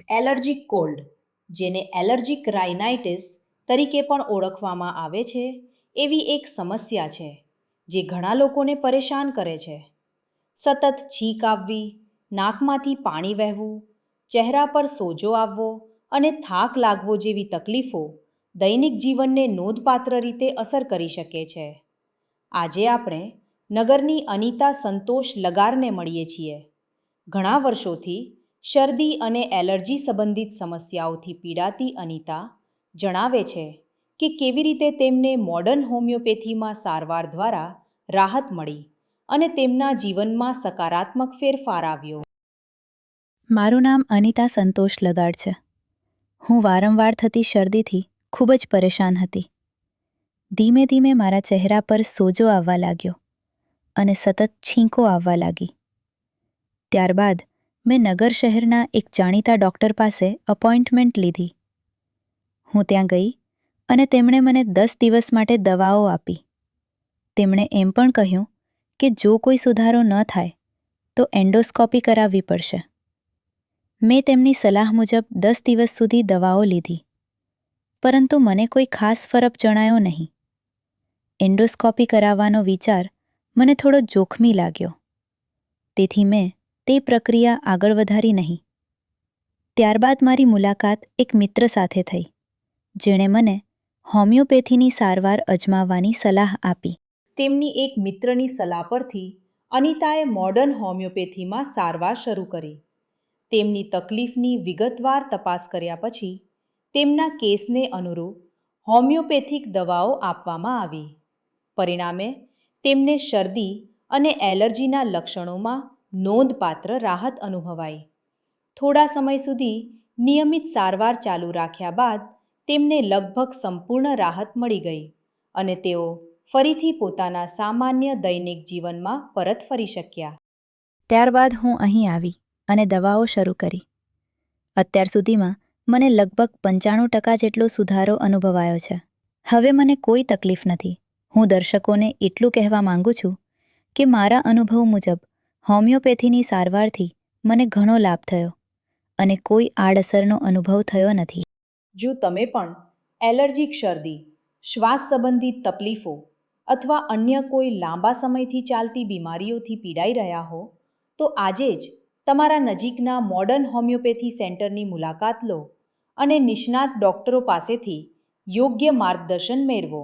Allergic cold, જેને allergic rhinitis તરીકે પણ ઓળખવામાં આવે છે, એવી એક સમસ્યા છે જે ઘણા લોકોને પરેશાન કરે છે. સતત છીંક આવવી, નાકમાંથી પાણી વહેવું, ચહેરા પર સોજો આવવો અને થાક લાગવો જેવી તકલીફો દૈનિક જીવનને નોંધપાત્ર રીતે અસર કરી શકે છે. આજે આપણે નગરની અનિતા સંતોષ લગારને મળીએ છીએ. ઘણા વર્ષોથી શરદી અને એલર્જી સંબંધિત સમસ્યાઓથી પીડાતી અનિતા જણાવે છે કે કેવી રીતે તેમને મોડર્ન હોમિયોપેથીમાં સારવાર દ્વારા રાહત મળી અને તેમના જીવનમાં સકારાત્મક ફેરફાર આવ્યો. મારું નામ અનિતા સંતોષ લગાડ છે. હું વારંવાર થતી શરદીથી ખૂબ જ પરેશાન હતી. ધીમે ધીમે મારા ચહેરા પર સોજો આવવા લાગ્યો અને સતત છીંકો આવવા લાગી. ત્યારબાદ મેં નગર શહેરના એક જાણીતા ડૉક્ટર પાસે અપોઇન્ટમેન્ટ લીધી. હું ત્યાં ગઈ અને તેમણે મને 10 દિવસ માટે દવાઓ આપી. તેમણે એમ પણ કહ્યું કે જો કોઈ સુધારો ન થાય તો એન્ડોસ્કોપી કરાવવી પડશે. મેં તેમની સલાહ મુજબ 10 દિવસ સુધી દવાઓ લીધી, પરંતુ મને કોઈ ખાસ ફરક જણાયો નહીં. એન્ડોસ્કોપી કરાવવાનો વિચાર મને થોડો જોખમી લાગ્યો, તેથી મેં તે પ્રક્રિયા આગળ વધારી નહીં. ત્યારબાદ મારી મુલાકાત એક મિત્ર સાથે થઈ, જેણે મને હોમિયોપેથીની સારવાર અજમાવવાની સલાહ આપી. તેમની એક મિત્રની સલાહ પરથી અનિતાએ મોડર્ન હોમિયોપેથીમાં સારવાર શરૂ કરી. તેમની તકલીફની વિગતવાર તપાસ કર્યા પછી તેમના કેસને અનુરૂપ હોમિયોપેથિક દવાઓ આપવામાં આવી. પરિણામે તેમને શરદી અને એલર્જીના લક્ષણોમાં નોંધપાત્ર રાહત અનુભવાઈ. થોડા સમય સુધી નિયમિત સારવાર ચાલુ રાખ્યા બાદ તેમને લગભગ સંપૂર્ણ રાહત મળી ગઈ અને તેઓ ફરીથી પોતાના સામાન્ય દૈનિક જીવનમાં પરત ફરી શક્યા. ત્યારબાદ હું અહીં આવી અને દવાઓ શરૂ કરી. અત્યાર સુધીમાં મને લગભગ 95% જેટલો સુધારો અનુભવાયો છે. હવે મને કોઈ તકલીફ નથી. હું દર્શકોને એટલું કહેવા માંગુ છું કે મારા અનુભવ મુજબ હોમિયોપેથીની સારવારથી મને ઘણો લાભ થયો અને કોઈ આડઅસરનો અનુભવ થયો નથી. જો તમે પણ એલર્જીક શરદી, શ્વાસ સંબંધિત તકલીફો અથવા અન્ય કોઈ લાંબા સમયથી ચાલતી બીમારીઓથી પીડાઈ રહ્યા હો, તો આજે જ તમારા નજીકના મોડર્ન હોમિયોપેથી સેન્ટરની મુલાકાત લો અને નિષ્ણાત ડૉક્ટરો પાસેથી યોગ્ય માર્ગદર્શન મેળવો.